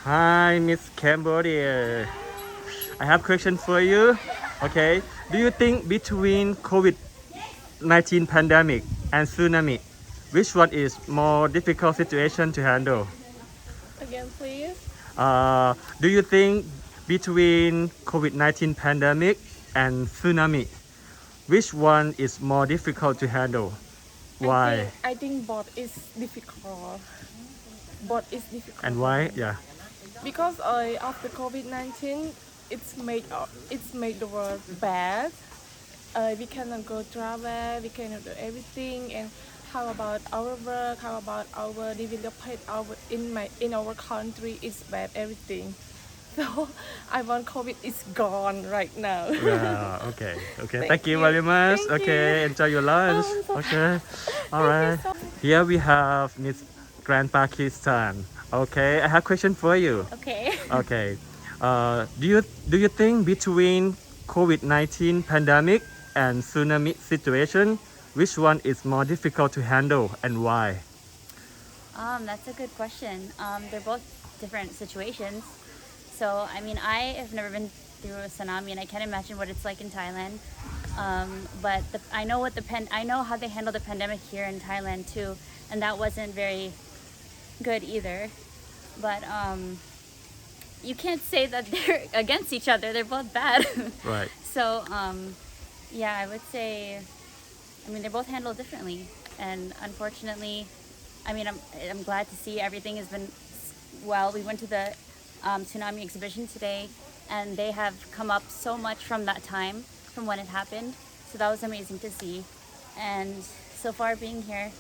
Hi, Miss Cambodia. I have question for you. Okay. Do you think between COVID-19 pandemic and tsunami, which one is more difficult situation to handle? Again, please. Do you think between COVID-19 pandemic and tsunami, which one is more difficult to handle? I Why? think I think both is difficult. Both is difficult And for why? me Yeah. because after COVID-19, it's made the world bad. We cannot go travel. We cannot do everything. And how about our work? How about our development? In our country is bad. Everything. So I want COVID is gone right now. Yeah, okay. Okay, Thank thank you you. very much. Thank you. Okay, enjoy your lunch. Oh, I'm so Okay, all Thank you right. so. Here we have Miss Grand Pakistan. Okay, I have question for you. Okay. Okay, do you think between COVID-19 pandemic and tsunami situation, which one is more difficult to handle and why? That's a good question. They're both different situations. So, I mean, I have never been through a tsunami, and I can't imagine what it's like in Thailand. But I know I know how they handle the pandemic here in Thailand too, and that wasn't very good either. But you can't say that they're against each other. They're both bad. Right. So, yeah, I would say, I mean, they're both handled differently, and unfortunately, I mean, I'm glad to see everything has been well. We went to the tsunami exhibition today, and they have come up so much from that time, from when it happened. So that was amazing to see. And so far, being here,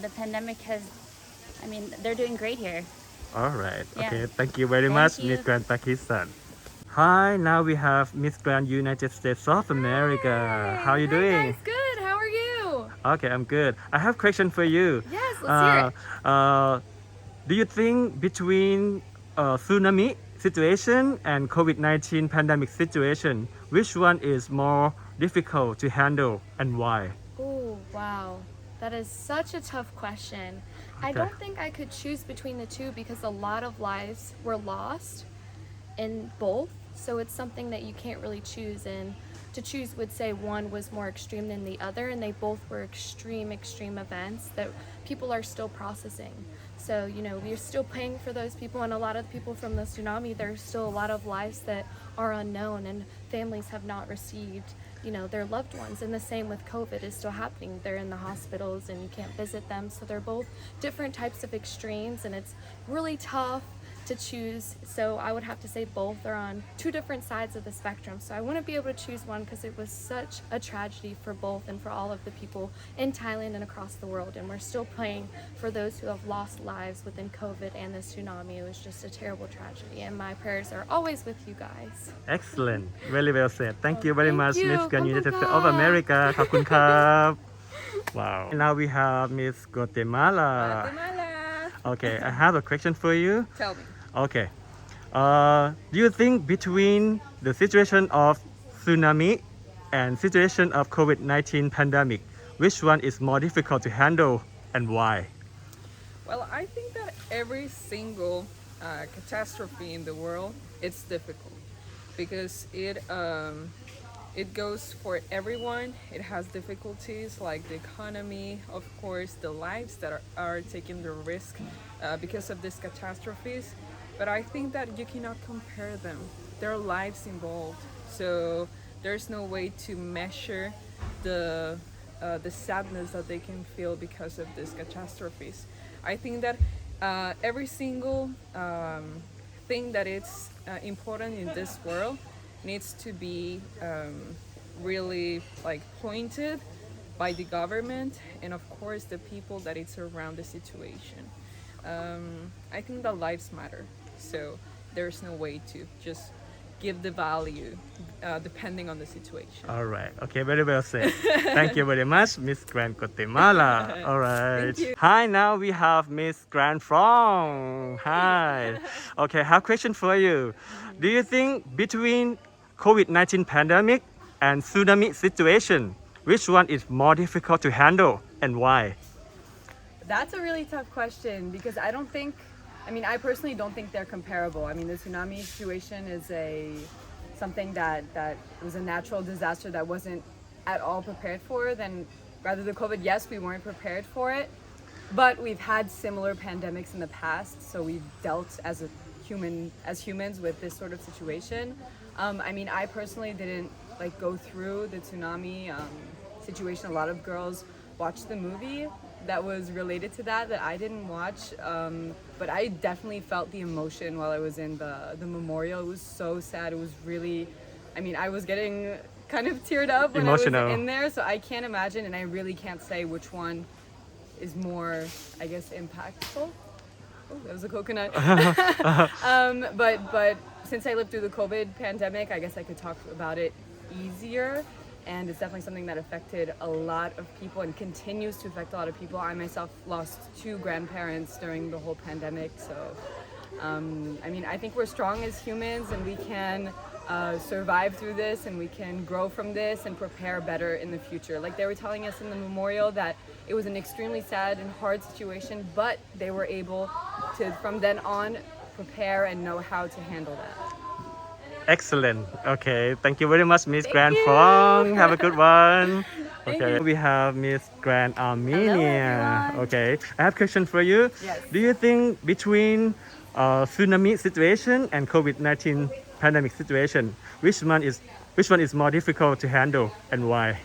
the pandemic has, I mean, they're doing great here. All right. Yeah. Okay. Thank you very Thank much, you. Miss Grand Pakistan. Hi. Now we have Miss Grand United States of America. How are you doing? Good. How are you? Okay, I'm good. I have question for you. Yes, let's hear it. Do you think between tsunami situation and COVID-19 pandemic situation, which one is more difficult to handle and why? Oh, wow. That is such a tough question. I Okay. don't think I could choose between the two because a lot of lives were lost in both. So it's something that you can't really choose. And to choose would say one was more extreme than the other, and they both were extreme events that people are still processing. So, we're still paying for those people, and a lot of the people from the tsunami, there's still a lot of lives that are unknown, and families have not received, their loved ones. And the same with COVID is still happening. They're in the hospitals and you can't visit them. So they're both different types of extremes, and it's really tough to choose. So I would have to say both are on two different sides of the spectrum. So I wouldn't be able to choose one because it was such a tragedy for both and for all of the people in Thailand and across the world. And we're still praying for those who have lost lives within COVID and the tsunami. It was just a terrible tragedy. And my prayers are always with you guys. Excellent. Very well said. Thank you very Thank much, you. Miss Grand United States of Khop America. ขอบคุณครับ Wow. Now we have Miss Guatemala. Guatemala. Okay, I have a question for you. Tell me. Okay. Do you think between the situation of tsunami and situation of COVID-19 pandemic, which one is more difficult to handle and why? Well, I think that every single catastrophe in the world it's difficult because it goes for everyone. It has difficulties like the economy, of course, the lives that are taking the risk because of these catastrophes. But I think that you cannot compare them. There are lives involved, so there's no way to measure the sadness that they can feel because of these catastrophes. I think that every single thing that is important in this world needs to be really like pointed by the government and of course the people that it's around the situation. I think that lives matter, so there's no way to just give the value depending on the situation. All right. Okay, very well said. Thank you very much, Miss Grand Guatemala. All right. Thank you. Hi, now we have Miss Grand Phang. Hi. Okay, I have a question for you. Do you think between COVID-19 pandemic and tsunami situation, which one is more difficult to handle and why? That's a really tough question because I don't think I mean, I personally don't think they're comparable. I mean, the tsunami situation is something that was a natural disaster that wasn't at all prepared for. Then, rather than COVID, yes, we weren't prepared for it, but we've had similar pandemics in the past, so we've dealt as humans with this sort of situation. I mean, I personally didn't like go through the tsunami situation. A lot of girls watched the movie that was related to that I didn't watch, but I definitely felt the emotion while I was in the memorial. It was so sad. It was really, I mean, I was getting kind of teared up when Emotional. I was in there, so I can't imagine, and I really can't say which one is more, I guess, impactful. Oh, that was a coconut. But since I lived through the COVID pandemic, I guess I could talk about it easier. And it's definitely something that affected a lot of people and continues to affect a lot of people. I myself lost 2 grandparents during the whole pandemic. So, I mean, I think we're strong as humans, and we can survive through this, and we can grow from this and prepare better in the future. Like they were telling us in the memorial that it was an extremely sad and hard situation, but they were able to, from then on, prepare and know how to handle that. Excellent. Okay, thank you very much, Miss Grand you. Phang. Have a good one. Thank Okay, you. we have Miss Grand Armenia. everyone. Okay, I have a question for you. Yes. Do you think between tsunami situation and COVID-19 pandemic situation, which one is more difficult to handle and why?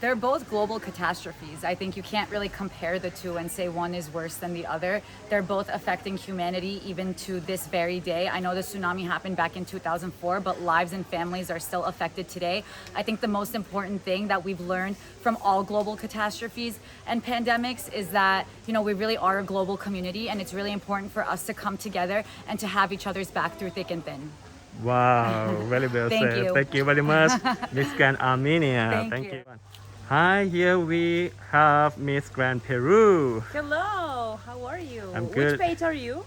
They're both global catastrophes. I think you can't really compare the two and say one is worse than the other. They're both affecting humanity even to this very day. I know the tsunami happened back in 2004, but lives and families are still affected today. I think the most important thing that we've learned from all global catastrophes and pandemics is that, you know, we really are a global community, and it's really important for us to come together and to have each other's back through thick and thin. Wow, very well Thank said. you. Thank you very much, Miss Grand Armenia. Thank you. Hi, here we have Miss Grand Peru, Hello, how are you? I'm Which good. page are you?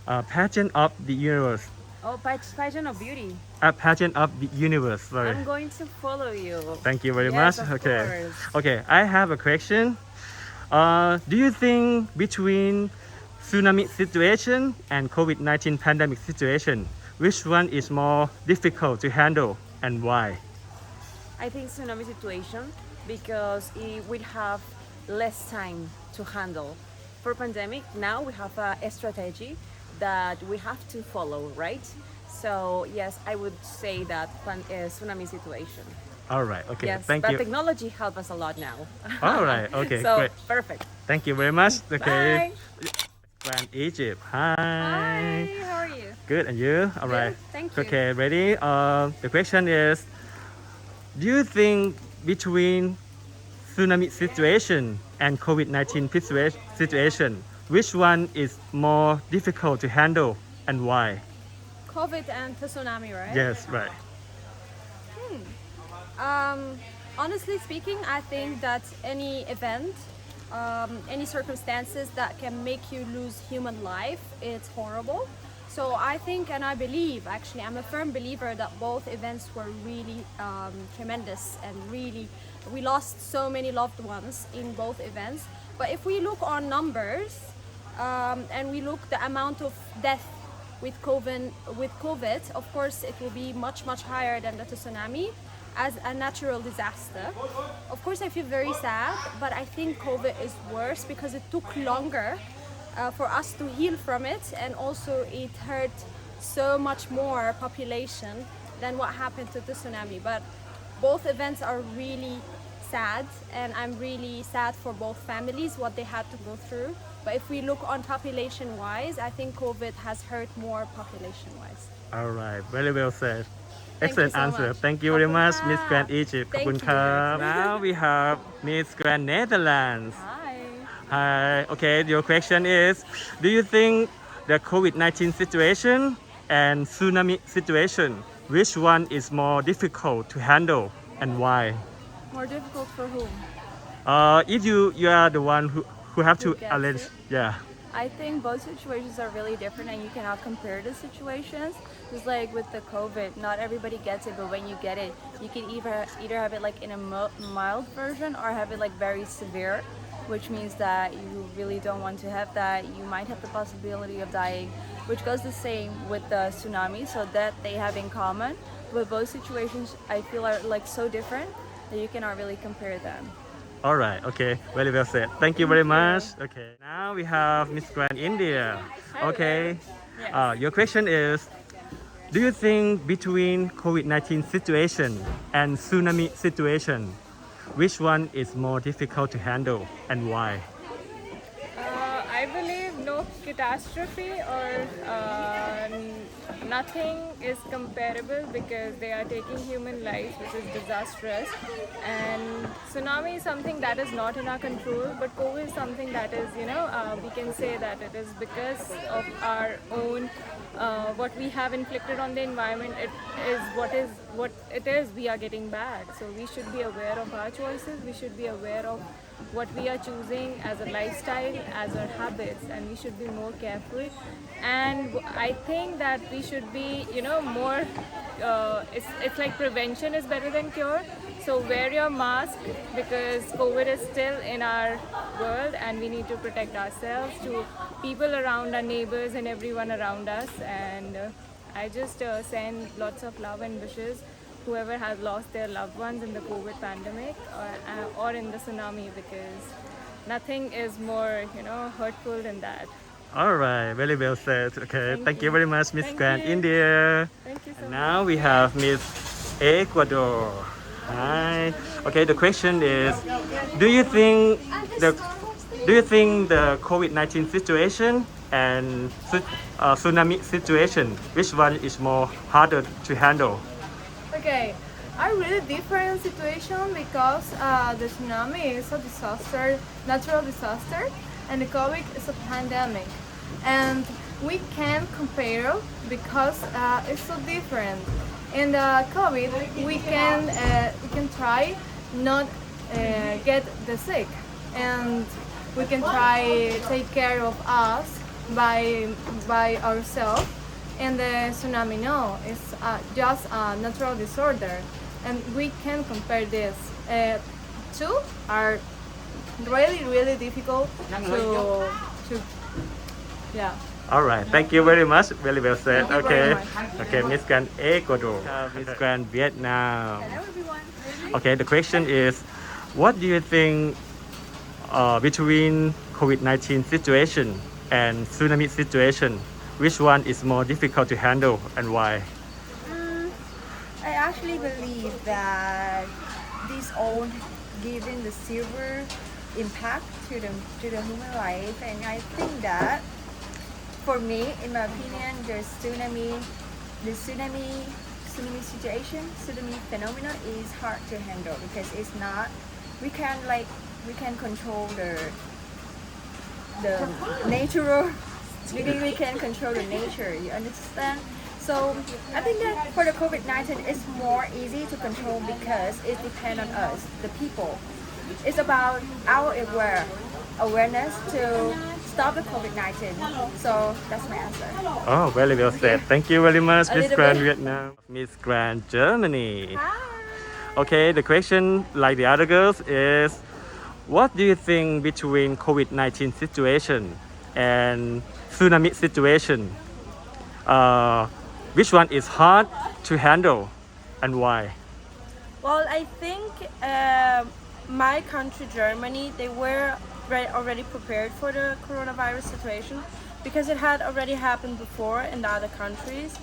Pageant of the Universe. Oh, pageant of beauty. Pageant of the Universe. Sorry. I'm going to follow you. Thank you very Yes, much. of Okay. course. Okay, I have a question. Do you think between tsunami situation and COVID-19 pandemic situation, which one is more difficult to handle and why? I think tsunami situation because it will have less time to handle. For pandemic, now we have a strategy that we have to follow, right? So yes, I would say that tsunami situation. All right. Okay. Yes, Thank but you. technology helps us a lot now. All right. Okay. So Great. perfect. Thank you very much. Okay. Bye. Grand Egypt. Hi. Hi, how are you? Good. And you? All right. Thank you. Okay. Ready? The question is, do you think between tsunami situation and COVID-19 situation, which one is more difficult to handle and why? COVID and the tsunami, right? Yes, right. Honestly speaking, I think that any event, any circumstances that can make you lose human life, it's horrible. So I think, and I believe, actually, I'm a firm believer that both events were really tremendous, and really, we lost so many loved ones in both events. But if we look on numbers, and we look the amount of death with COVID, of course, it will be much, much higher than the tsunami as a natural disaster. Of course, I feel very sad, but I think COVID is worse because it took longer for us to heal from it, and also it hurt so much more population than what happened to the tsunami. But both events are really sad, and I'm really sad for both families, what they had to go through. But if we look on population wise, I think COVID has hurt more population wise. All right. Very well said. Thank you Excellent so answer. much. Thank you very much, ขอบคุณค่ะ Miss Grand Egypt. ขอบ Thank คุณ you. ครับ Now we have Miss Grand Netherlands. Hi. Hi. Okay, your question is, do you think the COVID-19 situation and tsunami situation, which one is more difficult to handle and why? More difficult for whom? If you are the one who have to Who gets arrange, it? yeah. I think both situations are really different, and you cannot compare the situations. Just like with the COVID, not everybody gets it, but when you get it, you can either have it like in a mild version or have it like very severe. which means that you really don't want to have that. You might have the possibility of dying, which goes the same with the tsunami. So that they have in common, but both situations I feel are like so different that you cannot really compare them. All right, okay, very well said. Thank you very much. Okay, now we have Miss Grand India. Okay, your question is, do you think between COVID-19 situation and tsunami situation, which one is more difficult to handle and why? I believe no catastrophe or nothing is comparable because they are taking human lives, which is disastrous. And tsunami is something that is not in our control, but COVID is something that is, we can say that it is because of our own, what we have inflicted on the environment. It is what it is. We are getting back. So we should be aware of our choices. We should be aware of what we are choosing as a lifestyle, as our habits, and we should be more careful. And I think that we should be, more. It's like prevention is better than cure. So wear your mask because COVID is still in our world, and we need to protect ourselves, to people around, our neighbors, and everyone around us. And I just send lots of love and wishes whoever has lost their loved ones in the COVID pandemic or in the tsunami, because nothing is more, hurtful than that. All right, very well said. Okay, thank you you. very much, Miss Thank Grand you. India. Thank you so And much. now we have Miss Ecuador. Hi. Okay, the question is, do you think the COVID-19 situation and tsunami situation, which one is more harder to handle? Okay, are really different situation because the tsunami is a disaster, natural disaster, and the COVID is a pandemic, and we can't compare because it's so different. In the COVID, we can try not get the sick, and we can try take care of us by ourselves. And the tsunami, no, it's just a natural disorder, and we can compare this. Two are really difficult to yeah. All right, thank you very much. Very well said. Thank you very Okay, much. okay, Miss Grand Ecuador, Miss Grand Vietnam. Okay, the question is, what do you think between COVID-19 situation and tsunami situation, which one is more difficult to handle and why? I actually believe that these all given the severe impact to the human life, and I think that for me, in my opinion, the tsunami situation, tsunami phenomenon is hard to handle because it's not we can control the natural. We can control the nature. You understand? So I think that for the COVID-19, it's more easy to control because it depends on us, the people. It's about our awareness to stop the COVID-19. So that's my answer. Oh, very well said. Thank you very much, A Miss little Grand bit. Vietnam. Miss Grand Germany. Okay, the question, like the other girls, is what do you think between COVID-19 situation and tsunami situation? Which one is hard to handle and why? Well, I think my country, Germany, they were already prepared for the coronavirus situation because it had already happened before in the other countries.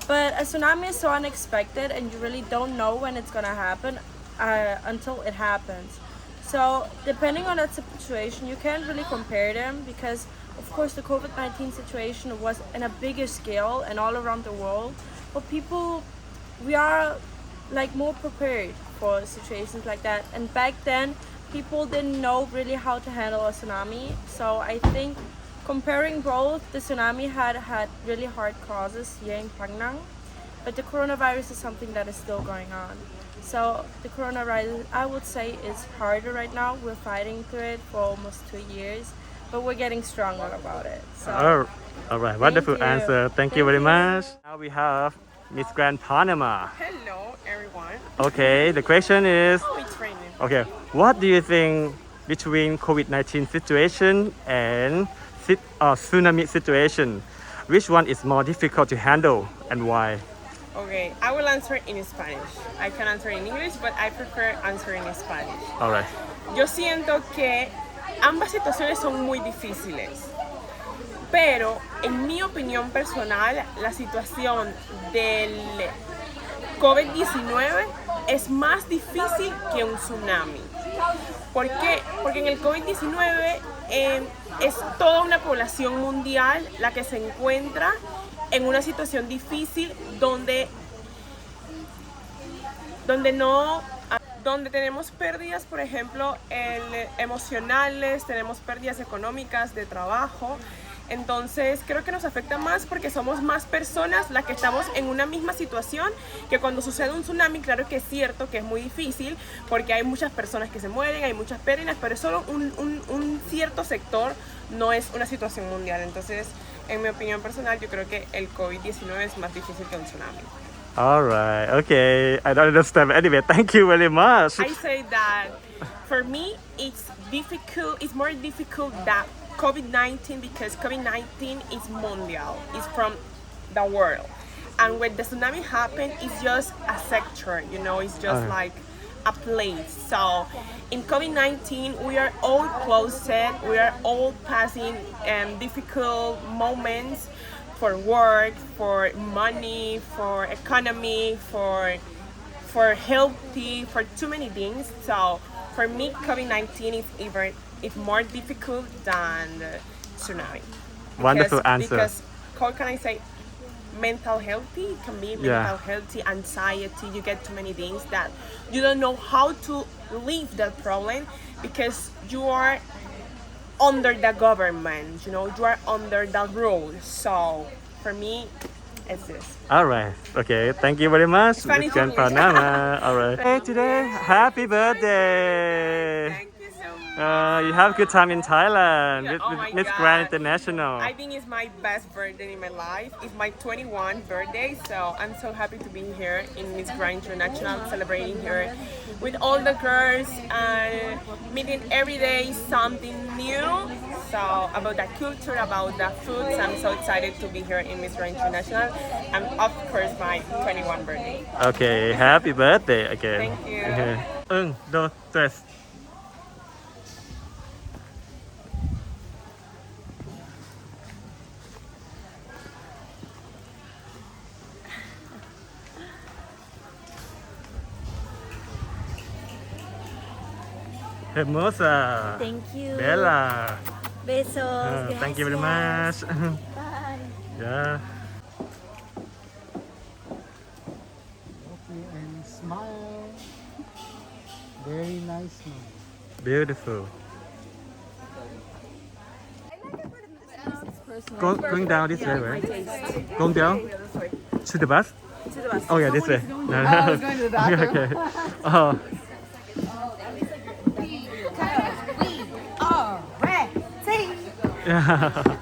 But a tsunami is so unexpected and you really don't know when it's gonna happen until it happens. So depending on that situation, you can't really compare them because of course the COVID-19 situation was in a bigger scale and all around the world. But people, we are like more prepared for situations like that. And back then, people didn't know really how to handle a tsunami. So I think comparing both, the tsunami had really hard causes here in Phang, but the coronavirus is something that is still going on. So the coronavirus, I would say, is harder right now. We're fighting through it for almost 2 years, but we're getting stronger about it. So All right, wonderful you. answer. Thank you very much. Now we have Miss Grand Panama. Hello, everyone. Okay, the question is, It's raining. okay, what do you think between COVID-19 situation and tsunami situation. Which one is more difficult to handle and why? Okay, I will answer in Spanish. I can answer in English, but I prefer answering in Spanish. All right. Yo siento que ambas situaciones son muy difíciles, pero en mi opinión personal, la situación del COVID-19 es más difícil que un tsunami. ¿Por qué? Porque en el COVID-19 es toda una población mundial la que se encuentra en una situación difícil donde tenemos pérdidas, por ejemplo, emocionales, tenemos pérdidas económicas, de trabajo. Entonces creo que nos afecta más porque somos más personas las que estamos en una misma situación que cuando sucede un tsunami. Claro que es cierto que es muy difícil porque hay muchas personas que se mueren, hay muchas pérdidas, pero es solo un cierto sector, no es una situación mundial. Entonces, en mi opinión personal, yo creo que el COVID-19 es más difícil que un tsunami. All right. Okay. I don't understand. Anyway, thank you very much. I say that for me, it's difficult. It's more difficult that COVID-19 because COVID-19 is mondial. It's from the world. And when the tsunami happened, it's just a sector, you know, it's just like a place. So in COVID-19, we are all closet, we are all passing difficult moments for work, for money, for economy, for healthy, for too many things. So for me, COVID-19 is more difficult than the tsunami. Wonderful answer. Because how can I say? Mental healthy, it can be mental healthy, anxiety, you get too many things that you don't know how to leave that problem because you are under the government, you know, you are under the rules. So for me, it's this. All right. Okay. Thank you very much. Spanish Miss English. Panama. All right. Hey, today, happy birthday. Thank you so much. You have a good time in Thailand Yeah, with, oh with my Miss God. Grand International. I think it's my best birthday in my life. It's my 21st birthday, so I'm so happy to be here in Miss Grand International, celebrating here with all the girls and meeting every day something new. So about the culture, about the foods, I'm so excited to be here in Miss Grand International, and of course my 21st birthday. Okay. Happy birthday again. Thank you. Okay. Do dress. Hermosa. Thank you. Bella. Besos. Thank you very much. Bye. Yeah. Okay, and smile. Very nice smile. Beautiful. Going down this way, right? Going down to the bus? To the bus. Oh yeah, this way. No, no. I was going to the bathroom. Okay. Oh. We are ready. Yeah.